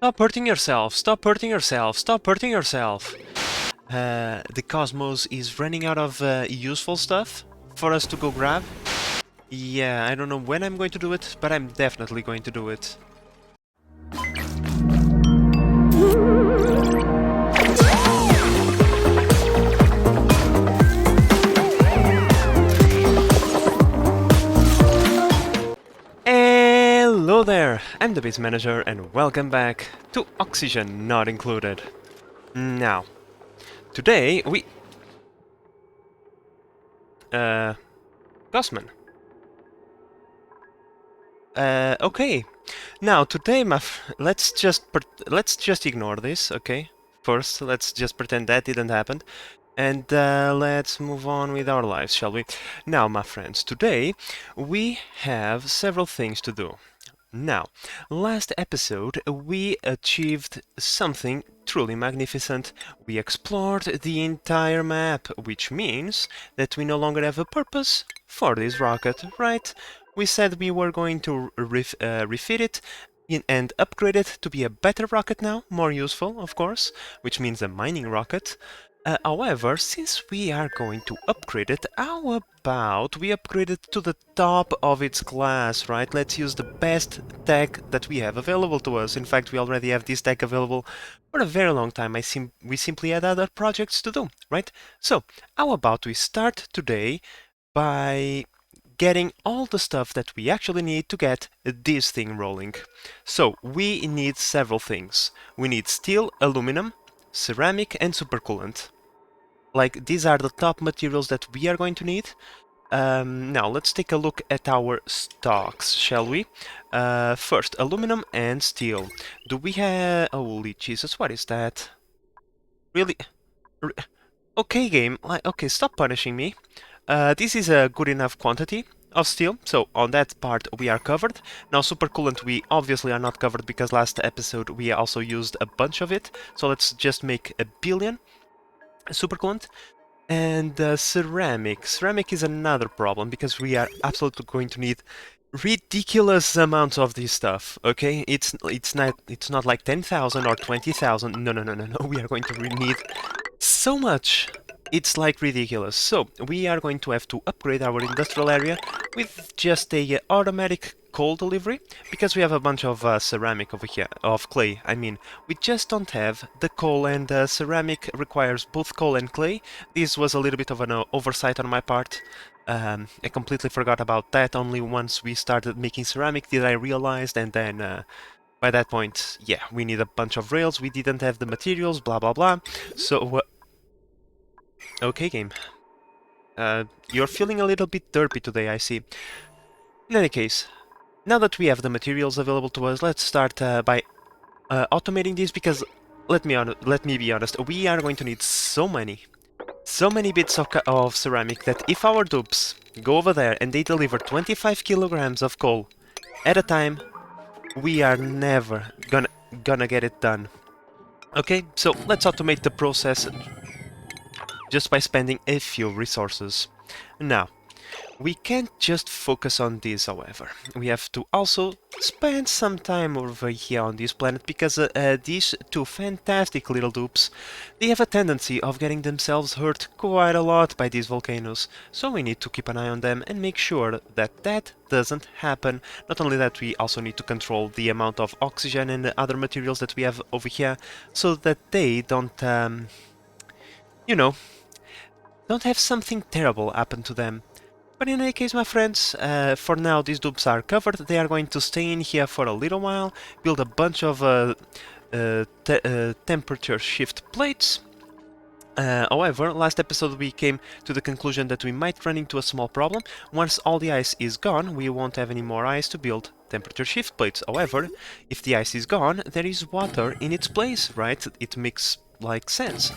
Stop hurting yourself, stop hurting yourself, stop hurting yourself. The cosmos is running out of useful stuff for us to go grab. Yeah, I don't know when I'm going to do it, but I'm definitely going to do it. Hello there, I'm the base manager and welcome back to Oxygen Not Included. Now, today we... Gossman. Okay. Now, today, let's just ignore this, okay? First, let's just pretend that didn't happen. And let's move on with our lives, shall we? Now, my friends, today we have several things to do. Now, last episode we achieved something truly magnificent. We explored the entire map, which means that we no longer have a purpose for this rocket, right? We said we were going to refit it and upgrade it to be a better rocket now, more useful, of course, which means a mining rocket. However, since we are going to upgrade it, how about we upgrade it to the top of its class, right? Let's use the best tech that we have available to us. In fact, we already have this tech available for a very long time. We simply had other projects to do, right? So, how about we start today by getting all the stuff that we actually need to get this thing rolling. So, we need several things. We need steel, aluminum, ceramic and supercoolant. Like, these are the top materials that we are going to need. Now, let's take a look at our stocks, shall we? First, aluminum and steel. Do we have... Holy Jesus, what is that? Really? Okay, game. Okay, stop punishing me. This is a good enough quantity of steel, so on that part we are covered. Now supercoolant we obviously are not covered because last episode we also used a bunch of it, so let's just make 1 billion supercoolant. And ceramic. Ceramic is another problem because we are absolutely going to need ridiculous amounts of this stuff, okay? It's not like 10,000 or 20,000. No. We are going to need so much. It's like ridiculous. So we are going to have to upgrade our industrial area with just a automatic coal delivery because we have a bunch of ceramic over here, of clay. I mean, we just don't have the coal, and ceramic requires both coal and clay. This was a little bit of an oversight on my part. I completely forgot about that. Only once we started making ceramic did I realize, and then by that point, yeah, we need a bunch of rails. We didn't have the materials, blah blah blah. So okay, game. You're feeling a little bit derpy today, I see. In any case, now that we have the materials available to us, let's start by automating this, because let me be honest, we are going to need so many bits of ceramic that if our dupes go over there and they deliver 25 kilograms of coal at a time, we are never gonna get it done. Okay, so let's automate the process just by spending a few resources. Now, we can't just focus on this, however. We have to also spend some time over here on this planet, because these two fantastic little dupes, they have a tendency of getting themselves hurt quite a lot by these volcanoes. So we need to keep an eye on them and make sure that that doesn't happen. Not only that, we also need to control the amount of oxygen and other materials that we have over here, so that they don't, you know, don't have something terrible happen to them. But in any case, my friends, for now these dupes are covered. They are going to stay in here for a little while, build a bunch of temperature shift plates. However, last episode we came to the conclusion that we might run into a small problem. Once all the ice is gone, we won't have any more ice to build temperature shift plates. However, if the ice is gone, there is water in its place, right? It makes like sense.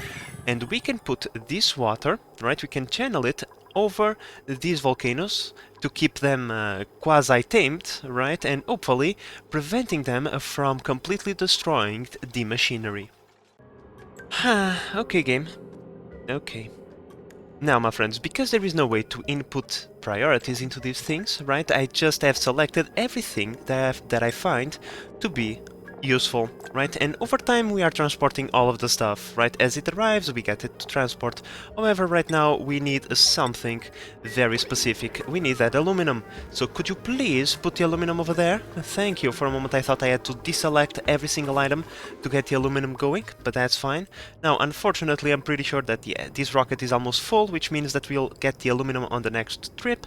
And we can put this water, right? We can channel it over these volcanoes to keep them quasi-tamed, right? And hopefully preventing them from completely destroying the machinery. Okay, game. Okay. Now, my friends, because there is no way to input priorities into these things, right? I just have selected everything that I find to be useful, right? And over time we are transporting all of the stuff, right? As it arrives, we get it to transport. However, right now we need something very specific. We need that aluminum. So could you please put the aluminum over there? Thank you. For a moment I thought I had to deselect every single item to get the aluminum going, but that's fine. Now, unfortunately, I'm pretty sure that this rocket is almost full, which means that we'll get the aluminum on the next trip.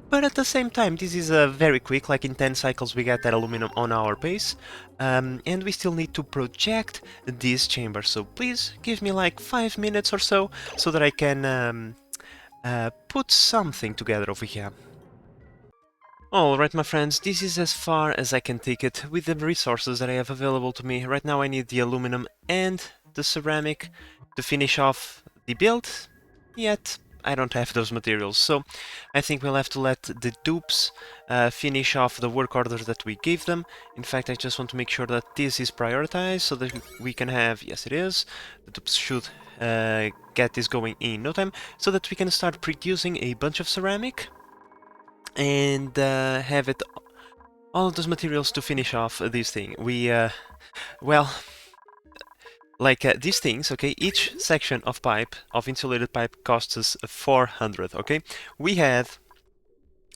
But at the same time, this is very quick, like in 10 cycles we get that aluminum on our base. And we still need to project this chamber, so please give me like 5 minutes or so that I can put something together over here. Alright, my friends, this is as far as I can take it with the resources that I have available to me. Right now I need the aluminum and the ceramic to finish off the build, yet I don't have those materials, so I think we'll have to let the dupes finish off the work orders that we gave them. In fact, I just want to make sure that this is prioritized so that we can have, yes it is, the dupes should get this going in no time, so that we can start producing a bunch of ceramic and have it all of those materials to finish off this thing. We, well, like these things, okay, each section of pipe, of insulated pipe, costs us 400, okay? We have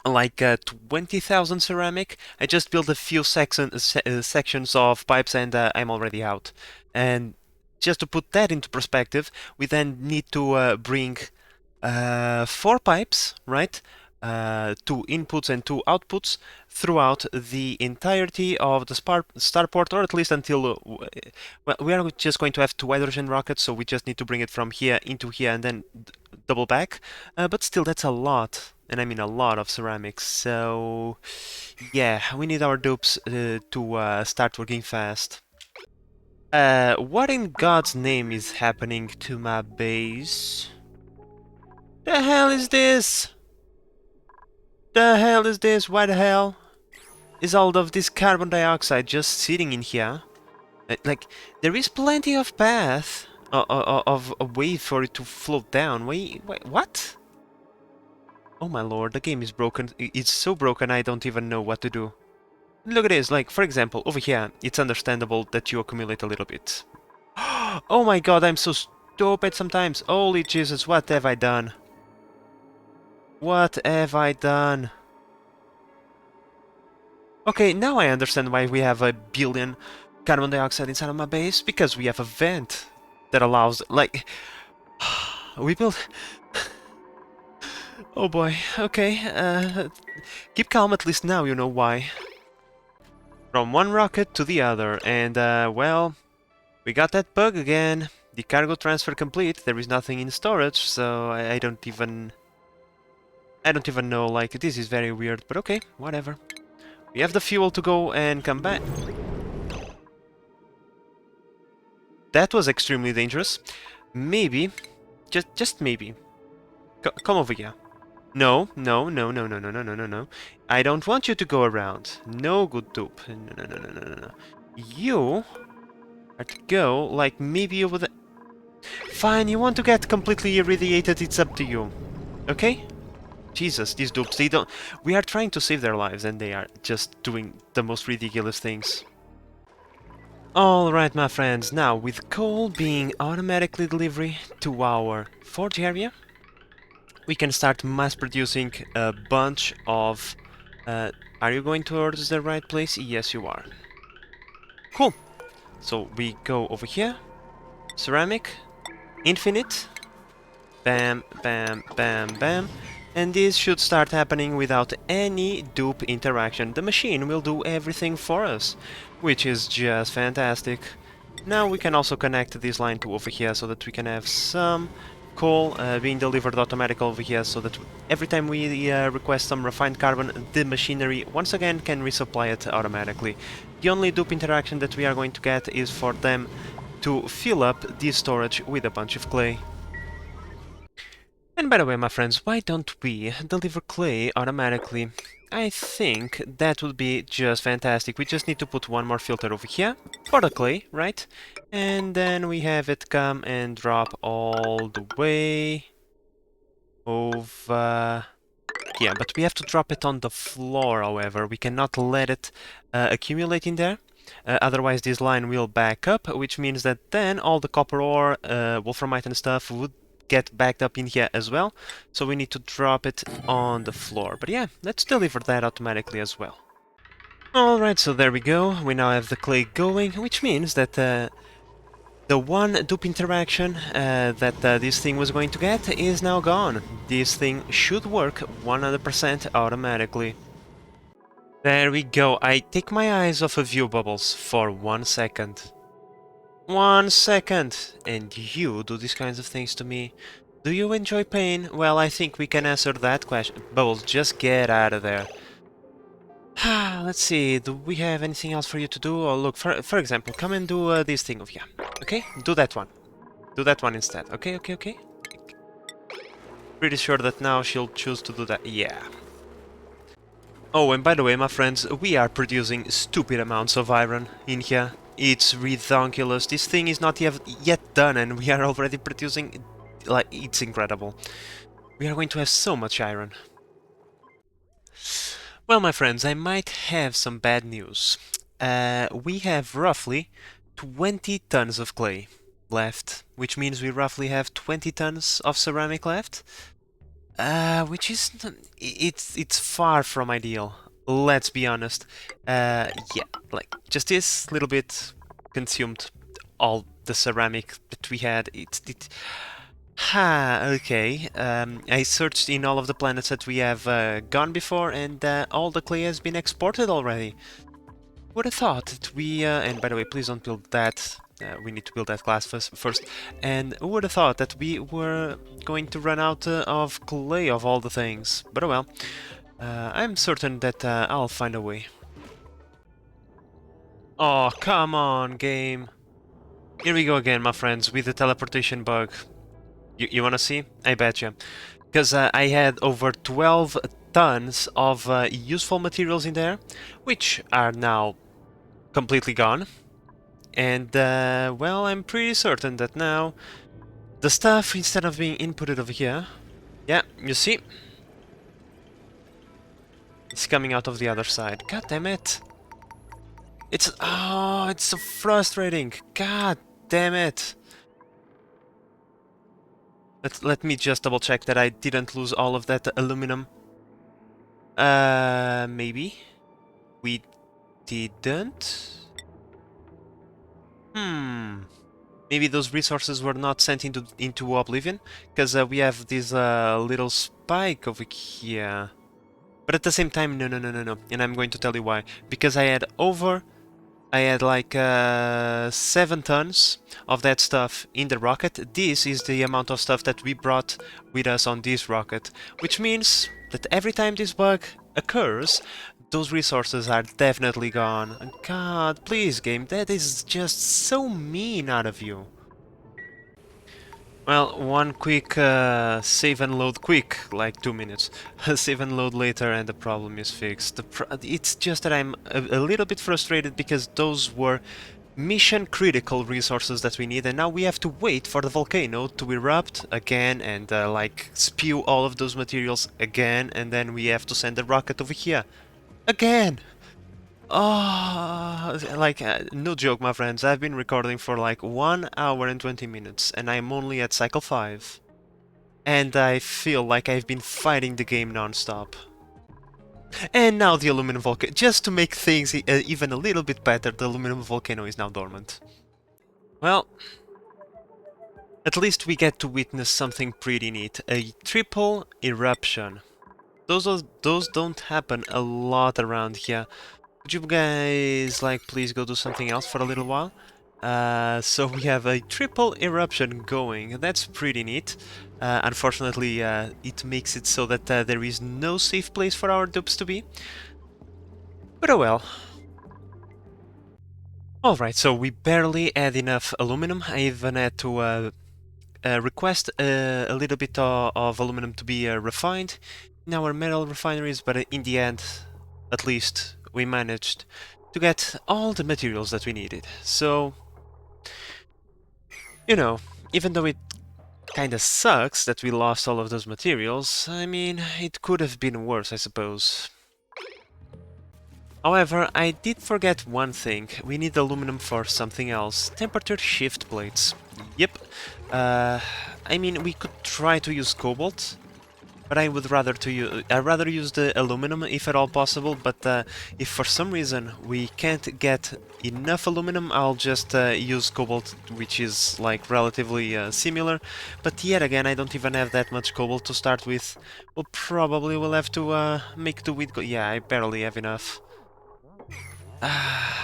like 20,000 ceramic. I just built a few sections of pipes and I'm already out. And just to put that into perspective, we then need to bring 4 pipes, right? 2 inputs and 2 outputs throughout the entirety of the starport, or at least until well, we are just going to have 2 hydrogen rockets, so we just need to bring it from here into here and then double back. But still, that's a lot, and I mean a lot of ceramics. So yeah, we need our dupes to start working fast. What in God's name is happening to my base? The hell is this? The hell is this? Why the hell is all of this carbon dioxide just sitting in here? Like, there is plenty of path of a way for it to float down. Wait, what? Oh my lord, the game is broken. It's so broken I don't even know what to do. Look at this, like, for example, over here, it's understandable that you accumulate a little bit. Oh my god, I'm so stupid sometimes. Holy Jesus, what have I done? What have I done? Okay, now I understand why we have 1 billion carbon dioxide inside of my base, because we have a vent that allows, like, we built... Oh boy, okay, keep calm, at least now you know why. From one rocket to the other, and well, we got that bug again. The cargo transfer complete, there is nothing in storage, so I don't even know, like, this is very weird, but okay, whatever. We have the fuel to go and come back. That was extremely dangerous. Maybe, just maybe. Come over here. No, no, no, no, no, no, no, no, no, no. I don't want you to go around. No, good dupe. No, no, no, no, no, no, no. You are to go, like, maybe over the... Fine, you want to get completely irradiated, it's up to you. Okay? Jesus, these dupes, they don't... We are trying to save their lives, and they are just doing the most ridiculous things. Alright, my friends, now with coal being automatically delivered to our forge area, we can start mass producing a bunch of... are you going towards the right place? Yes, you are. Cool! So we go over here, ceramic, infinite, bam, bam, bam, bam, and this should start happening without any dupe interaction. The machine will do everything for us, which is just fantastic. Now we can also connect this line to over here so that we can have some coal being delivered automatically over here, so that every time we request some refined carbon, the machinery once again can resupply it automatically. The only dupe interaction that we are going to get is for them to fill up this storage with a bunch of clay. And by the way, my friends, why don't we deliver clay automatically? I think that would be just fantastic. We just need to put one more filter over here for the clay, right? And then we have it come and drop all the way over... Yeah, but we have to drop it on the floor, however. We cannot let it accumulate in there. Otherwise this line will back up, which means that then all the copper ore, wolframite and stuff would get backed up in here as well. So we need to drop it on the floor. But yeah, let's deliver that automatically as well. Alright, so there we go. We now have the clay going, which means that the one dupe interaction that this thing was going to get is now gone. This thing should work 100% automatically. There we go. I take my eyes off of view bubbles for 1 second. 1 second! And you do these kinds of things to me. Do you enjoy pain? Well, I think we can answer that question. Bubbles, just get out of there. Let's see, do we have anything else for you to do? Oh, look, for example, come and do this thing over here. Okay? Do that one. Do that one instead. Okay, okay, okay? Pretty sure that now she'll choose to do that. Yeah. Oh, and by the way, my friends, we are producing stupid amounts of iron in here. It's redonkulous. This thing is not yet done, and we are already producing... Like, it's incredible. We are going to have so much iron. Well, my friends, I might have some bad news. We have roughly 20 tons of clay left, which means we roughly have 20 tons of ceramic left, which is... it's far from ideal, let's be honest. Yeah, like, just this little bit consumed all the ceramic that we had. Okay. I searched in all of the planets that we have gone before, and all the clay has been exported already. Would have thought that we... and by the way, please don't build that. We need to build that glass first. And who would have thought that we were going to run out of clay of all the things? But oh well. I'm certain that I'll find a way. Oh, come on, game. Here we go again, my friends, with the teleportation bug. You wanna see? I bet you. Because I had over 12 tons of useful materials in there, which are now completely gone. And, well, I'm pretty certain that now the stuff, instead of being inputted over here, yeah, you see? It's coming out of the other side. God damn it! Oh, it's so frustrating! God damn it! Let me just double check that I didn't lose all of that aluminum. Maybe? We didn't? Maybe those resources were not sent into Oblivion? Because we have this little spike over here. But at the same time, no. And I'm going to tell you why. Because I had like 7 tons of that stuff in the rocket. This is the amount of stuff that we brought with us on this rocket. Which means that every time this bug occurs, those resources are definitely gone. God, please game, that is just so mean out of you. Well, one quick save and load quick, like 2 minutes. Save and load later and the problem is fixed. It's just that I'm a little bit frustrated because those were mission critical resources that we need, and now we have to wait for the volcano to erupt again and like spew all of those materials again, and then we have to send the rocket over here. Again! Oh, like, no joke, my friends, I've been recording for like 1 hour and 20 minutes, and I'm only at cycle 5. And I feel like I've been fighting the game non-stop. And now the aluminum volcano, just to make things even a little bit better, the aluminum volcano is now dormant. Well, at least we get to witness something pretty neat, a triple eruption. Those don't happen a lot around here. Would you guys like please go do something else for a little while? So we have a triple eruption going. That's pretty neat. Unfortunately, it makes it so that there is no safe place for our dupes to be. But oh well. Alright, so we barely had enough aluminum. I even had to request a little bit of aluminum to be refined in our metal refineries, but in the end, at least, we managed to get all the materials that we needed. So, you know, even though it kinda sucks that we lost all of those materials, I mean, it could have been worse, I suppose. However, I did forget one thing. We need aluminum for something else. Temperature shift plates. Yep. Uh, I mean, we could try to use cobalt, but I'd rather use the aluminum if at all possible. But if for some reason we can't get enough aluminum, I'll just use cobalt, which is like relatively similar. But yet again, I don't even have that much cobalt to start with. We'll probably will have to make do with. Yeah, I barely have enough.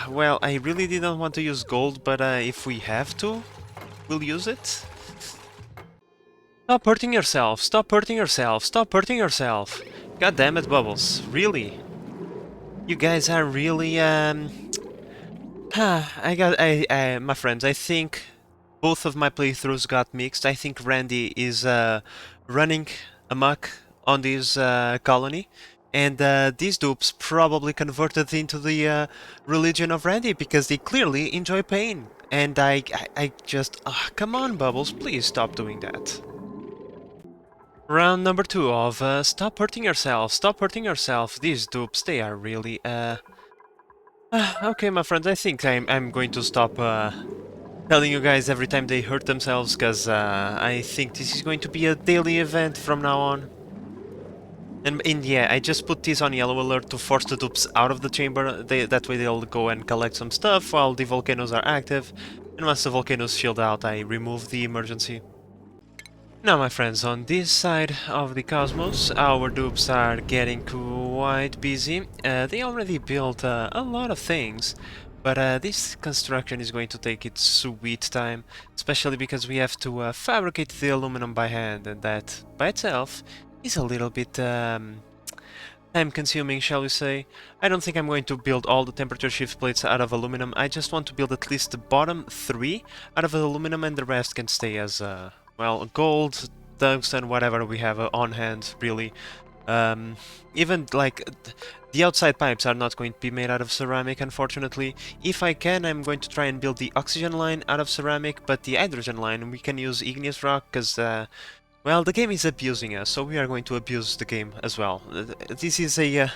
Well, I really didn't want to use gold, but if we have to, we'll use it. Stop hurting yourself! Stop hurting yourself! Stop hurting yourself! God damn it, Bubbles. Really? You guys are really, my friends, I think both of my playthroughs got mixed. I think Randy is, running amok on this, colony. And these dupes probably converted into the religion of Randy because they clearly enjoy pain. And I just... come on, Bubbles, please stop doing that. Round number 2 of stop hurting yourself, stop hurting yourself. These dupes, they are really... okay, my friends, I think I'm going to stop telling you guys every time they hurt themselves, because I think this is going to be a daily event from now on. And yeah, I just put this on yellow alert to force the dupes out of the chamber. That way they'll go and collect some stuff while the volcanoes are active. And once the volcanoes shield out, I remove the emergency. Now, my friends, on this side of the cosmos, our dupes are getting quite busy. They already built a lot of things, but this construction is going to take its sweet time, especially because we have to fabricate the aluminum by hand, and that, by itself, is a little bit time-consuming, shall we say. I don't think I'm going to build all the temperature shift plates out of aluminum. I just want to build at least the bottom 3 out of aluminum, and the rest can stay as, well, gold, tungsten, whatever we have on hand, really. Even, like, the outside pipes are not going to be made out of ceramic, unfortunately. If I can, I'm going to try and build the oxygen line out of ceramic, but the hydrogen line, we can use igneous rock, because, well, the game is abusing us, so we are going to abuse the game as well. This is a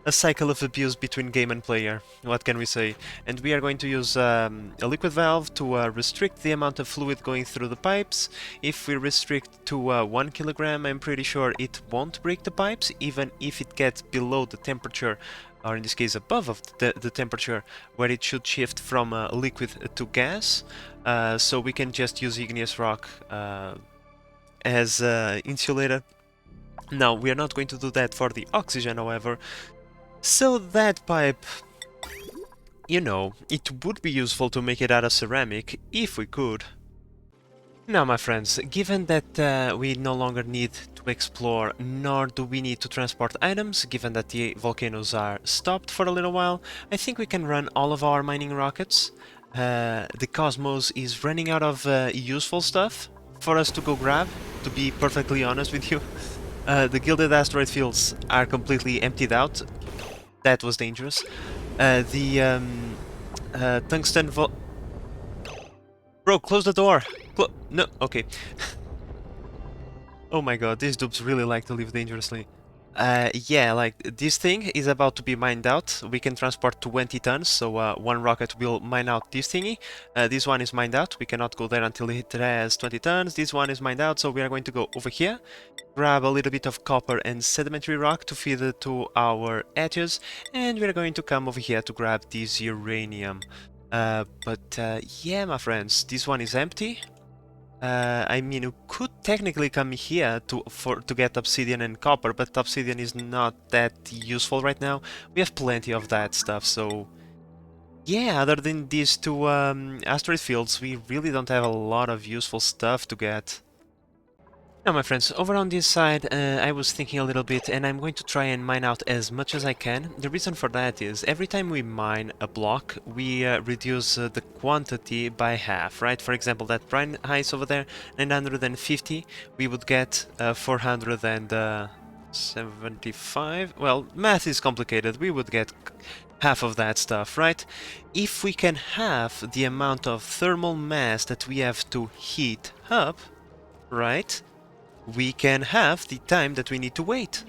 cycle of abuse between game and player, what can we say? And we are going to use a liquid valve to restrict the amount of fluid going through the pipes. If we restrict to 1 kilogram, I'm pretty sure it won't break the pipes, even if it gets below the temperature, or in this case above of the temperature, where it should shift from liquid to gas. So we can just use igneous rock as insulator. Now, we are not going to do that for the oxygen, however, so that pipe, you know, it would be useful to make it out of ceramic, if we could. Now, my friends, given that we no longer need to explore, nor do we need to transport items, given that the volcanoes are stopped for a little while, I think we can run all of our mining rockets. The Cosmos is running out of useful stuff for us to go grab, to be perfectly honest with you. The Gilded Asteroid Fields are completely emptied out. That was dangerous. The Tungsten Bro, close the door! No, okay. Oh my god, these dupes really like to live dangerously. Yeah, like, this thing is about to be mined out. We can transport 20 tons, so one rocket will mine out this thingy. This one is mined out. We cannot go there until it has 20 tons. This one is mined out, so we are going to go over here, grab a little bit of copper and sedimentary rock to feed it to our edges, and we're going to come over here to grab this uranium. Yeah, my friends, this one is empty. I mean, you could technically come here to get obsidian and copper, but obsidian is not that useful right now. We have plenty of that stuff, so yeah, other than these two asteroid fields, we really don't have a lot of useful stuff to get. Now, my friends, over on this side, I was thinking a little bit, and I'm going to try and mine out as much as I can. The reason for that is, every time we mine a block, we reduce the quantity by half, right? For example, that brine ice over there, 950, we would get 475. Well, math is complicated, we would get half of that stuff, right? If we can halve the amount of thermal mass that we have to heat up, right? We can have the time that we need to wait.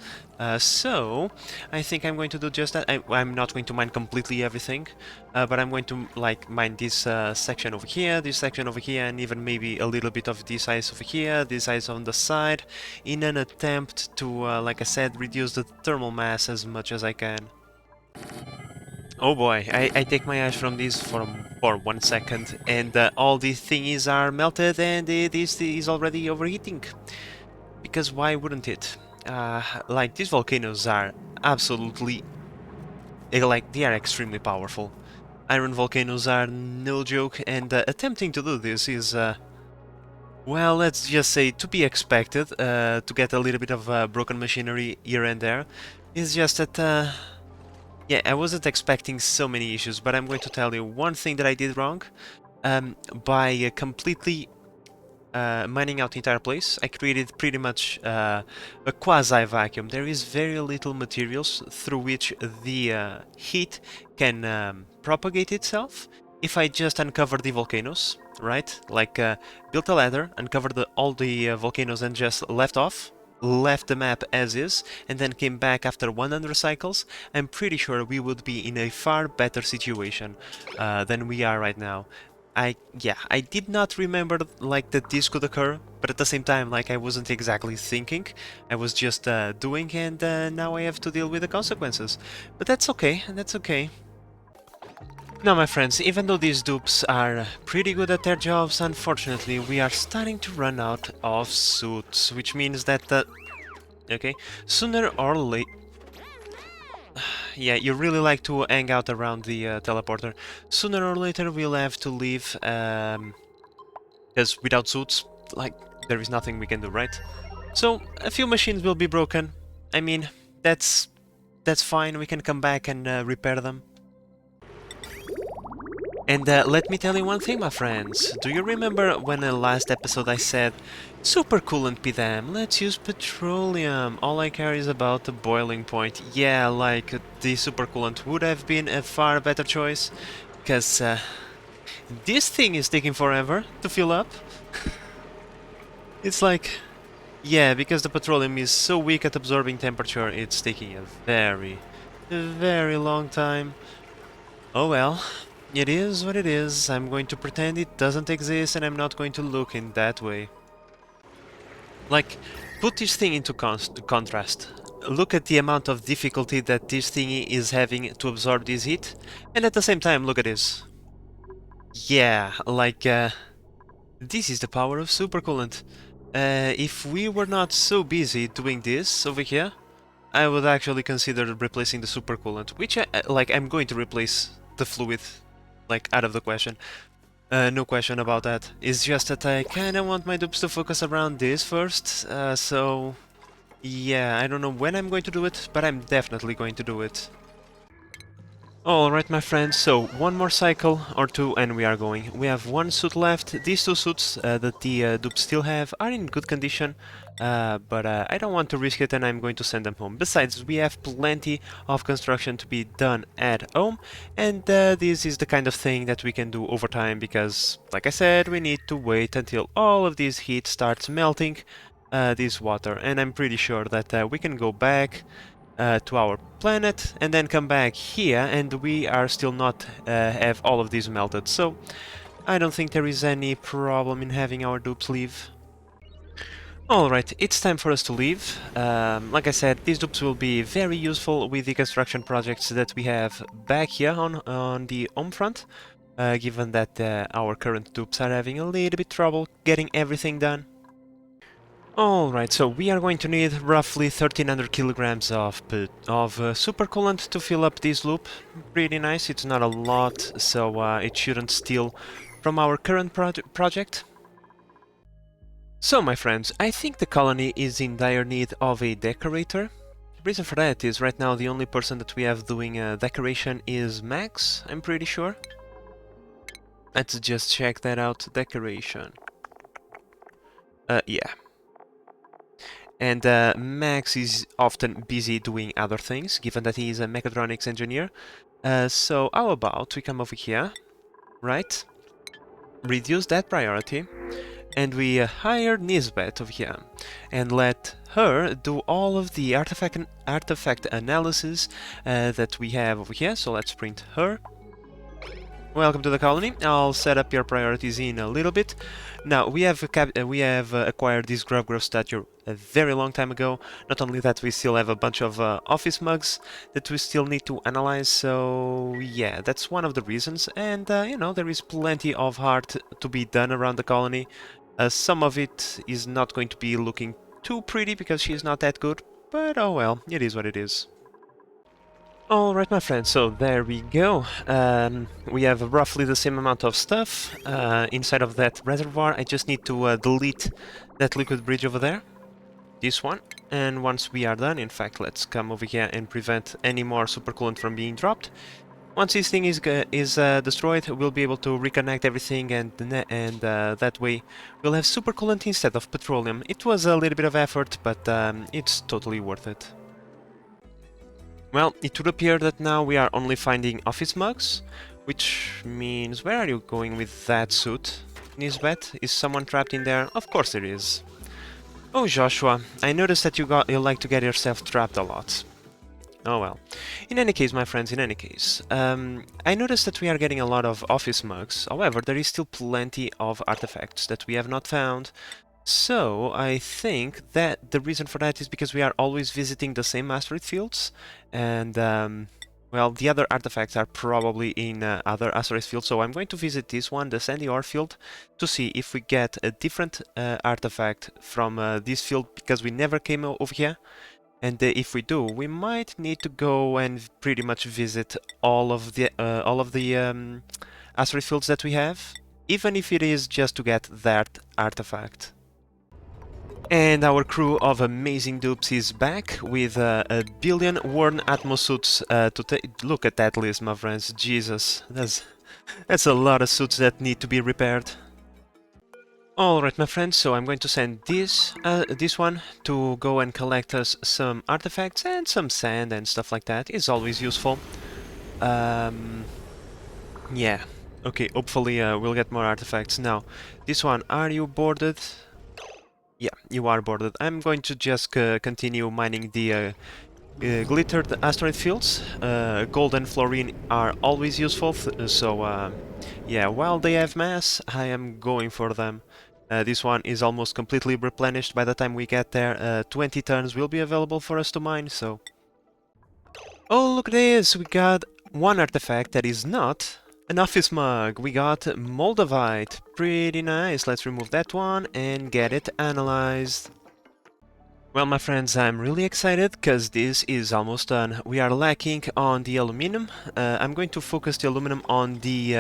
So I think I'm going to do just that. I'm not going to mine completely everything, but I'm going to like mine this section over here, this section over here, and even maybe a little bit of this ice over here, this ice on the side, in an attempt to, like I said, reduce the thermal mass as much as I can. Oh boy, I take my eyes from this for 1 second, and all these thingies are melted, and this is already overheating. Because why wouldn't it? Like, these volcanoes are absolutely... like, they are extremely powerful. Iron volcanoes are no joke, and attempting to do this is... well, let's just say to be expected, to get a little bit of broken machinery here and there. It's just that... yeah, I wasn't expecting so many issues, but I'm going to tell you one thing that I did wrong. By completely mining out the entire place, I created pretty much a quasi-vacuum. There is very little materials through which the heat can propagate itself. If I just uncover the volcanoes, right? Like built a ladder, uncovered all the volcanoes and just left the map as is, and then came back after 100 cycles, I'm pretty sure we would be in a far better situation than we are right now. I did not remember like that this could occur, but at the same time, like I wasn't exactly thinking. I was just doing, and now I have to deal with the consequences. But that's okay, that's okay. Now, my friends, even though these dupes are pretty good at their jobs, unfortunately, we are starting to run out of suits, which means that okay, sooner or later... yeah, you really like to hang out around the teleporter. Sooner or later we'll have to leave, because without suits, like, there is nothing we can do, right? So, a few machines will be broken. I mean, that's fine, we can come back and repair them. And let me tell you one thing, my friends. Do you remember when in the last episode I said, super coolant PDAM, let's use petroleum, all I care is about the boiling point. Yeah, like, the super coolant would have been a far better choice, because this thing is taking forever to fill up. It's like, yeah, because the petroleum is so weak at absorbing temperature, it's taking a very long time. Oh well. It is what it is. I'm going to pretend it doesn't exist, and I'm not going to look in that way. Like, put this thing into contrast. Look at the amount of difficulty that this thingy is having to absorb this heat, and at the same time, look at this. Yeah, like, this is the power of supercoolant. If we were not so busy doing this over here, I would actually consider replacing the supercoolant, which, like, I'm going to replace the fluid, like, out of the question. No question about that. It's just that I kinda want my dupes to focus around this first, so... yeah, I don't know when I'm going to do it, but I'm definitely going to do it. Alright, my friends, so one more cycle or two and we are going. We have one suit left. These two suits that the dupes still have are in good condition, but I don't want to risk it and I'm going to send them home. Besides, we have plenty of construction to be done at home, and this is the kind of thing that we can do over time because, like I said, we need to wait until all of this heat starts melting this water, and I'm pretty sure that we can go back to our planet and then come back here and we are still not have all of these melted, so I don't think there is any problem in having our dupes leave. Alright, it's time for us to leave. Like I said, these dupes will be very useful with the construction projects that we have back here on the home front, given that our current dupes are having a little bit trouble getting everything done. Alright, so we are going to need roughly 1300 kilograms of supercoolant to fill up this loop. Pretty nice, it's not a lot, so it shouldn't steal from our current project. So, my friends, I think the colony is in dire need of a decorator. The reason for that is right now the only person that we have doing decoration is Max, I'm pretty sure. Let's just check that out, decoration. Yeah. And Max is often busy doing other things, given that he is a mechatronics engineer. So how about we come over here, right? Reduce that priority, and we hire Nisbet over here. and let her do all of the artifact analysis that we have over here. So let's print her. Welcome to the colony. I'll set up your priorities in a little bit. Now, we have acquired this Grub statue a very long time ago. Not only that, we still have a bunch of office mugs that we still need to analyze, so yeah, that's one of the reasons. And, you know, there is plenty of art to be done around the colony. Some of it is not going to be looking too pretty because she's not that good, but oh well, it is what it is. Alright, my friends, so there we go. We have roughly the same amount of stuff inside of that reservoir. I just need to delete that liquid bridge over there, this one, and once we are done, in fact, let's come over here and prevent any more supercoolant from being dropped. Once this thing is destroyed, we'll be able to reconnect everything, and that way we'll have supercoolant instead of petroleum. It was a little bit of effort, but it's totally worth it. Well, it would appear that now we are only finding office mugs, which means... Where are you going with that suit, Nisbet? Is someone trapped in there? Of course there is. Oh, Joshua, I noticed that you like to get yourself trapped a lot. Oh well. In any case, my friends, in any case, I noticed that we are getting a lot of office mugs. However, there is still plenty of artifacts that we have not found. So, I think that the reason for that is because we are always visiting the same asteroid fields, and, well, the other artifacts are probably in other asteroid fields, so I'm going to visit this one, the Sandy Ore field, to see if we get a different artifact from this field, because we never came over here, and if we do, we might need to go and pretty much visit all of the asteroid fields that we have, even if it is just to get that artifact. And our crew of amazing dupes is back with a billion worn Atmos suits to take. Look at that list, my friends. Jesus, that's a lot of suits that need to be repaired. Alright, my friends, so I'm going to send this one to go and collect us some artifacts and some sand and stuff like that. Is always useful. Yeah. Okay, hopefully we'll get more artifacts. Now, this one, are you boarded? Yeah, you are boarded. I'm going to just continue mining the glittered asteroid fields. Gold and fluorine are always useful, so yeah, while they have mass, I am going for them. This one is almost completely replenished by the time we get there. 20 turns will be available for us to mine, so... Oh, look at this! We got one artifact that is not an office mug. We got Moldavite. Pretty nice. Let's remove that one and get it analyzed. Well, my friends, I'm really excited because this is almost done. We are lacking on the aluminum. I'm going to focus the aluminum on the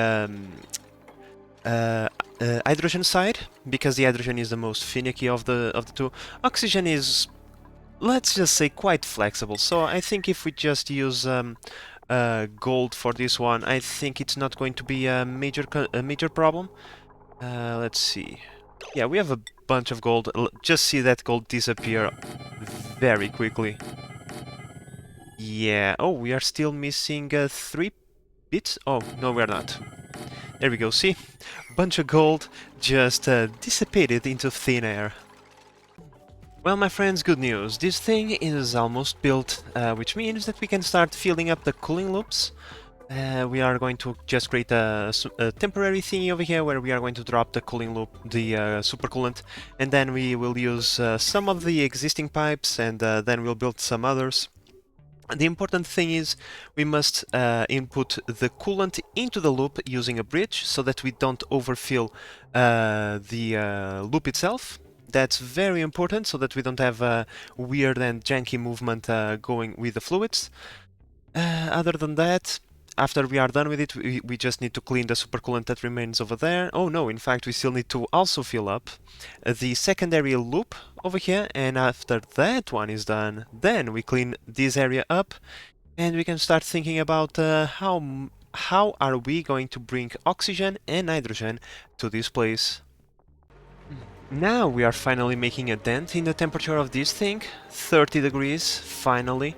hydrogen side, because the hydrogen is the most finicky of the two. Oxygen is, let's just say, quite flexible. So I think if we just use gold for this one, I think it's not going to be a major problem. Let's see. Yeah, we have a bunch of gold. Just see that gold disappear very quickly. Yeah. Oh, we are still missing 3 bits. Oh, no, we're not. There we go. See? Bunch of gold just dissipated into thin air. Well, my friends, good news. This thing is almost built, which means that we can start filling up the cooling loops. We are going to just create a temporary thingy over here where we are going to drop the cooling loop, the supercoolant, and then we will use some of the existing pipes, and then we'll build some others. The important thing is we must input the coolant into the loop using a bridge so that we don't overfill the loop itself. That's very important so that we don't have a weird and janky movement going with the fluids. Other than that, after we are done with it, we just need to clean the supercoolant that remains over there. Oh no, in fact, we still need to also fill up the secondary loop over here, and after that one is done, then we clean this area up, and we can start thinking about how are we going to bring oxygen and nitrogen to this place. Now we are finally making a dent in the temperature of this thing. 30 degrees, finally.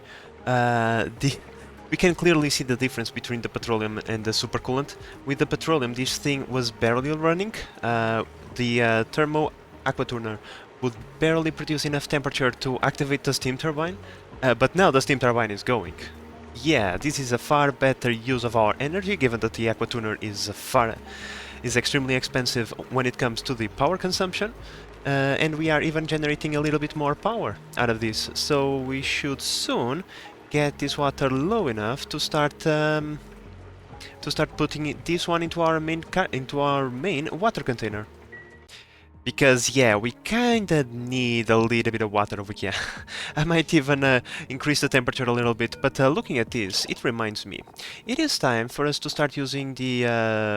We can clearly see the difference between the petroleum and the supercoolant. With the petroleum, this thing was barely running. The thermo aquatuner would barely produce enough temperature to activate the steam turbine, but now the steam turbine is going. Yeah, this is a far better use of our energy, given that the aqua tuner is extremely expensive when it comes to the power consumption, and we are even generating a little bit more power out of this. So we should soon get this water low enough to start putting this one into our main water container. Because, yeah, we kinda need a little bit of water over here. I might even increase the temperature a little bit, but looking at this, it reminds me. It is time for us to start using the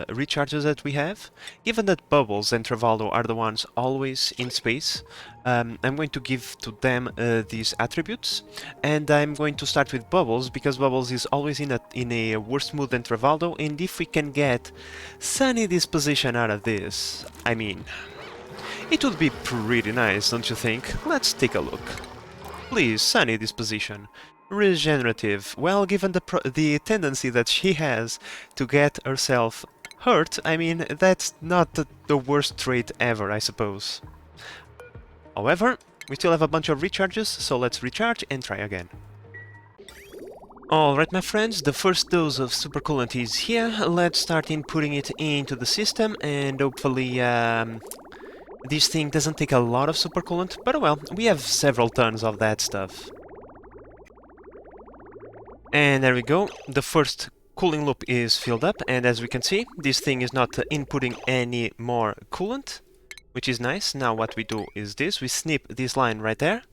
recharges that we have. Given that Bubbles and Travaldo are the ones always in space, I'm going to give to them these attributes. And I'm going to start with Bubbles, because Bubbles is always in a worse mood than Travaldo, and if we can get sunny disposition out of this, I mean... it would be pretty nice, don't you think? Let's take a look. Please, sunny disposition. Regenerative. Well, given the tendency that she has to get herself hurt, I mean, that's not the worst trait ever, I suppose. However, we still have a bunch of recharges, so let's recharge and try again. Alright, my friends, the first dose of supercoolant is here. Let's start inputting it into the system, and hopefully, this thing doesn't take a lot of supercoolant, but well, we have several tons of that stuff. And there we go, the first cooling loop is filled up, and as we can see, this thing is not inputting any more coolant, which is nice. Now what we do is this, we snip this line right there,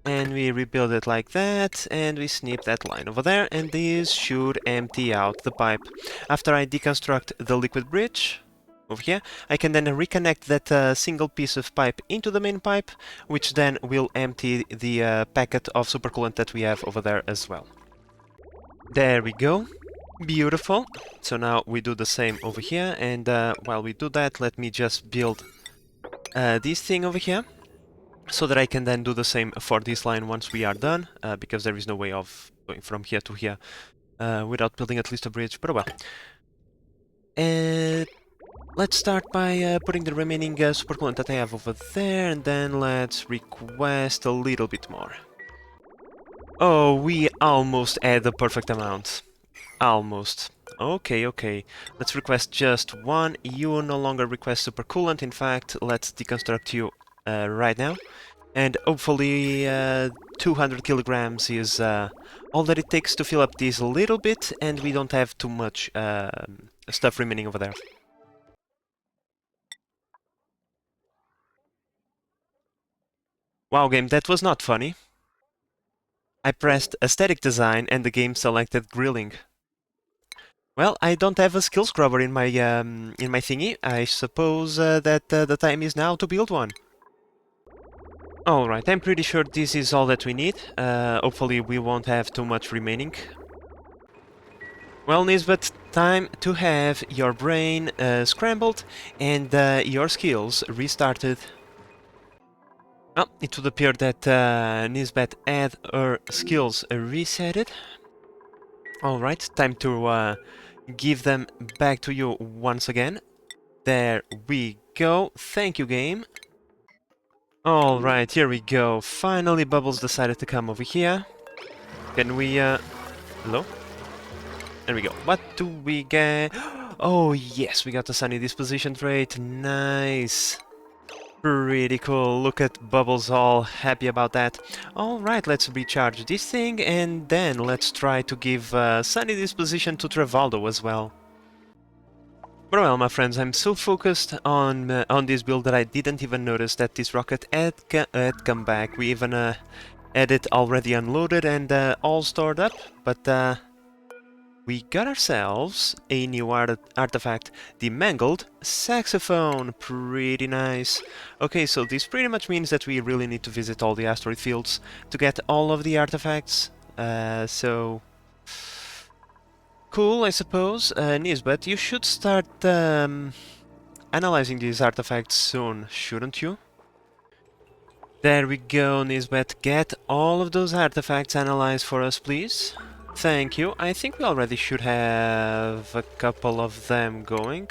and we rebuild it like that, and we snip that line over there, and this should empty out the pipe. After I deconstruct the liquid bridge, over here, I can then reconnect that single piece of pipe into the main pipe, which then will empty the packet of supercoolant that we have over there as well. There we go. Beautiful. So now we do the same over here, and while we do that, let me just build this thing over here, so that I can then do the same for this line once we are done, because there is no way of going from here to here without building at least a bridge, but well. Let's start by putting the remaining supercoolant that I have over there, and then let's request a little bit more. Oh, we almost had the perfect amount. Almost. Okay, okay. Let's request just one. You no longer request supercoolant. In fact, let's deconstruct you right now. And hopefully 200 kilograms is all that it takes to fill up this a little bit, and we don't have too much stuff remaining over there. Wow, game, that was not funny. I pressed aesthetic design and the game selected grilling. Well, I don't have a skill scrubber in my thingy. I suppose that the time is now to build one. Alright, I'm pretty sure this is all that we need. Hopefully we won't have too much remaining. Well, Nisbet, time to have your brain scrambled and your skills restarted. Well, it would appear that Nisbet had her skills resetted. Alright, time to give them back to you once again. There we go. Thank you, game. Alright, here we go. Finally, Bubbles decided to come over here. Can we, hello? There we go. What do we get? Oh, yes, we got the sunny disposition trait. Nice. Pretty cool. Look at Bubbles all happy about that. Alright, let's recharge this thing, and then let's try to give sunny disposition to Travaldo as well. But well, my friends, I'm so focused on this build that I didn't even notice that this rocket had come back. We even had it already unloaded and all stored up, but we got ourselves a new artifact, the mangled saxophone. Pretty nice. Okay, so this pretty much means that we really need to visit all the asteroid fields to get all of the artifacts. So cool, I suppose. Nisbet, you should start analyzing these artifacts soon, shouldn't you? There we go, Nisbet. Get all of those artifacts analyzed for us, please. Thank you. I think we already should have a couple of them going.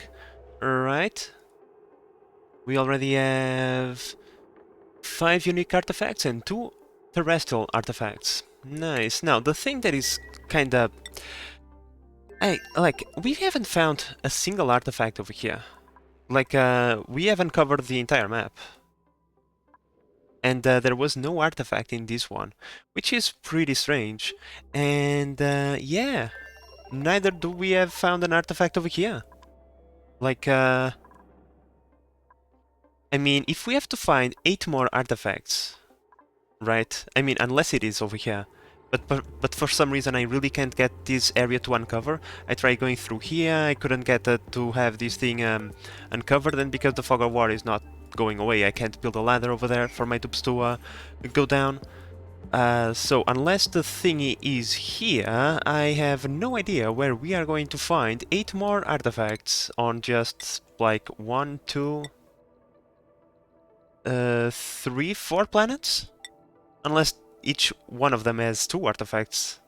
Right. We already have 5 unique artifacts and 2 terrestrial artifacts. Nice. Now, the thing that is kinda... we haven't found a single artifact over here. We haven't covered the entire map. And there was no artifact in this one, which is pretty strange. And yeah, neither do we have found an artifact over here. I mean, if we have to find 8 more artifacts, right? I mean, unless it is over here. But for some reason I really can't get this area to uncover. I tried going through here, I couldn't get to have this thing uncovered, and because the fog of war is not going away, I can't build a ladder over there for my tubes to go down. So unless the thingy is here, I have no idea where we are going to find 8 more artifacts on just like 1, 2, 3, 4 planets? Unless each one of them has 2 artifacts.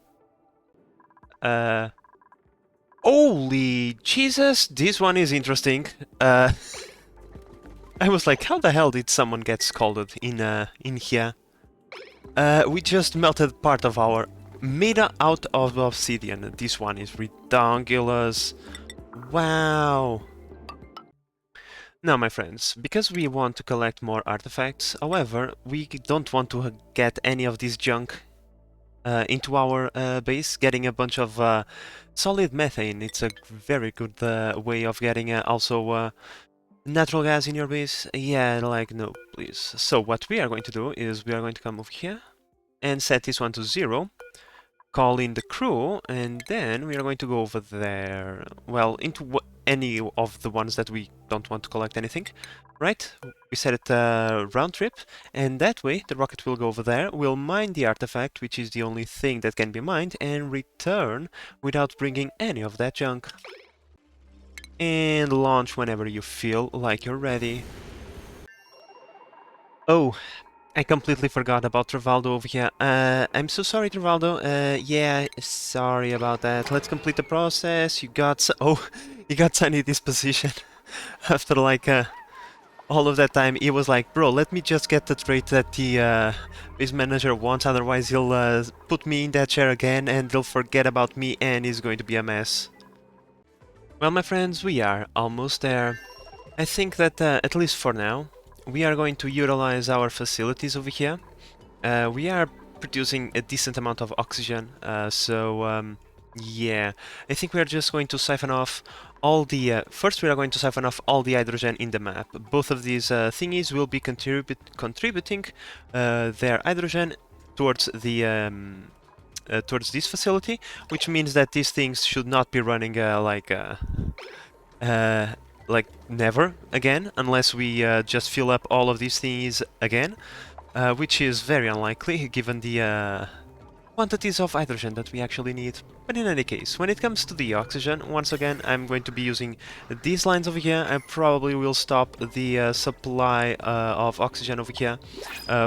Holy Jesus, this one is interesting. I was like, how the hell did someone get scalded in here? We just melted part of our... made out of obsidian. This one is ridiculous. Wow. Now, my friends, because we want to collect more artifacts, however, we don't want to get any of this junk into our base. Getting a bunch of solid methane, it's a very good way of getting also natural gas in your base. Yeah, like, no, please. So what we are going to do is we are going to come over here and set this one to 0. Call in the crew, and then we are going to go over there, well, into any of the ones that we don't want to collect anything, right? We set it round trip, and that way the rocket will go over there, will mine the artifact, which is the only thing that can be mined, and return without bringing any of that junk. And launch whenever you feel like you're ready. Oh, I completely forgot about Travaldo over here. I'm so sorry, Travaldo. Yeah, sorry about that. Let's complete the process. You got you got Sunny disposition. After like all of that time, he was like, bro, let me just get the trait that the base manager wants, otherwise he'll put me in that chair again and they'll forget about me and it's going to be a mess. Well, my friends, we are almost there. I think that, at least for now, we are going to utilize our facilities over here. We are producing a decent amount of oxygen, yeah, I think we are just going to siphon off all the... first we are going to siphon off all the hydrogen in the map. Both of these thingies will be contributing their hydrogen towards the... towards this facility, which means that these things should not be running like never again, unless we just fill up all of these things again, which is very unlikely given the quantities of hydrogen that we actually need. But in any case, when it comes to the oxygen, once again, I'm going to be using these lines over here. I probably will stop the supply of oxygen over here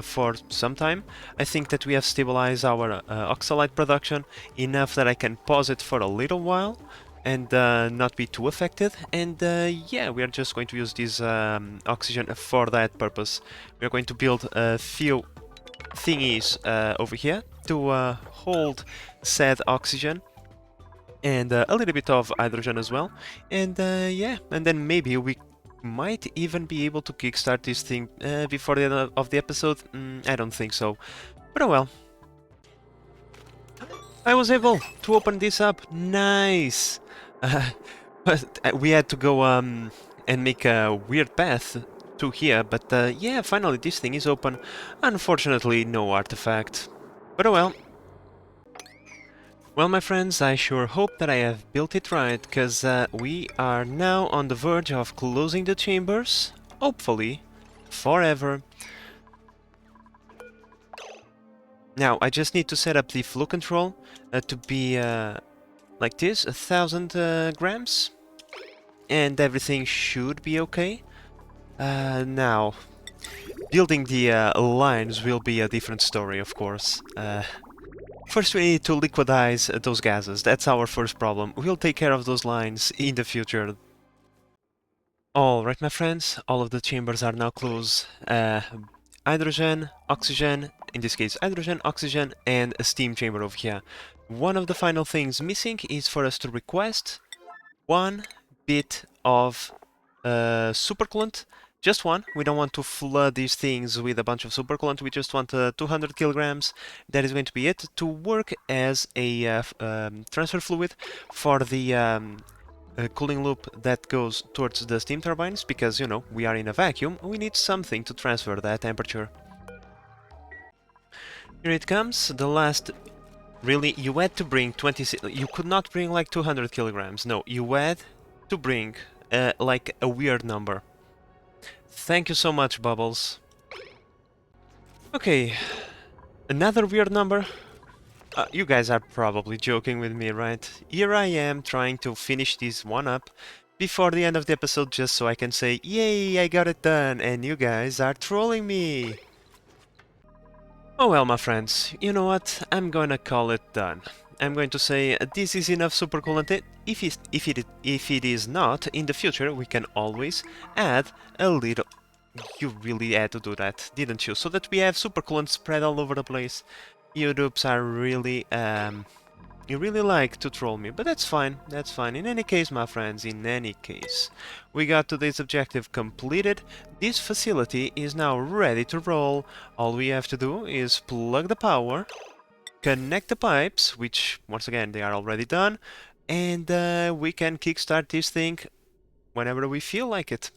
for some time. I think that we have stabilized our oxalite production enough that I can pause it for a little while and not be too affected, and yeah, we are just going to use this oxygen for that purpose. We are going to build a few thingies over here to hold said oxygen and a little bit of hydrogen as well, and yeah, and then maybe we might even be able to kickstart this thing before the end of the episode. I don't think so, but oh well. I was able to open this up. Nice! But we had to go and make a weird path to here, but yeah, finally this thing is open. Unfortunately, no artifact. But oh well. Well, my friends, I sure hope that I have built it right, because we are now on the verge of closing the chambers, hopefully, forever. Now, I just need to set up the flow control to be like this, 1000 grams, and everything should be okay. Now, building the lines will be a different story, of course. First we need to liquidize those gases, that's our first problem. We'll take care of those lines in the future. Alright, my friends, all of the chambers are now closed. hydrogen, oxygen, in this case hydrogen, oxygen, and a steam chamber over here. One of the final things missing is for us to request one bit of supercoolant. Just one. We don't want to flood these things with a bunch of supercoolant. We just want 200 kilograms. That is going to be it to work as a transfer fluid for the cooling loop that goes towards the steam turbines, because, you know, we are in a vacuum. We need something to transfer that temperature. Here it comes, the last. Really, you had to bring 20. You could not bring like 200 kilograms. No, you had to bring like a weird number. Thank you so much, Bubbles. Okay, another weird number. You guys are probably joking with me, right? Here I am trying to finish this one up before the end of the episode just so I can say, yay, I got it done, and you guys are trolling me. Oh well, my friends, you know what? I'm gonna call it done. I'm going to say this is enough supercoolant. If it is not, in the future we can always add a little. You really had to do that, didn't you? So that we have supercoolant spread all over the place. You dupes are really you really like to troll me, but that's fine, that's fine. In any case, my friends, in any case, we got today's objective completed. This facility is now ready to roll. All we have to do is plug the power, connect the pipes, which, once again, they are already done, and we can kickstart this thing whenever we feel like it.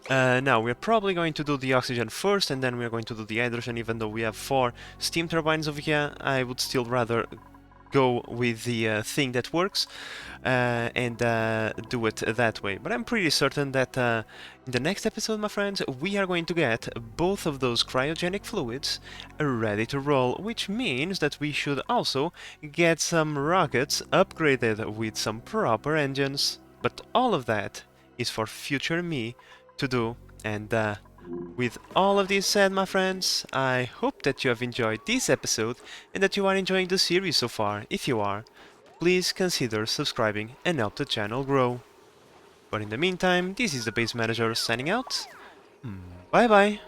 Now, we're probably going to do the oxygen first, and then we're going to do the hydrogen, even though we have 4 steam turbines over here. I would still rather go with the thing that works and do it that way. But I'm pretty certain that in the next episode, my friends, we are going to get both of those cryogenic fluids ready to roll, which means that we should also get some rockets upgraded with some proper engines. But all of that is for future me to do, and with all of this said, my friends, I hope that you have enjoyed this episode and that you are enjoying the series so far. If you are, please consider subscribing and help the channel grow. But in the meantime, this is the Base Manager signing out. Bye bye!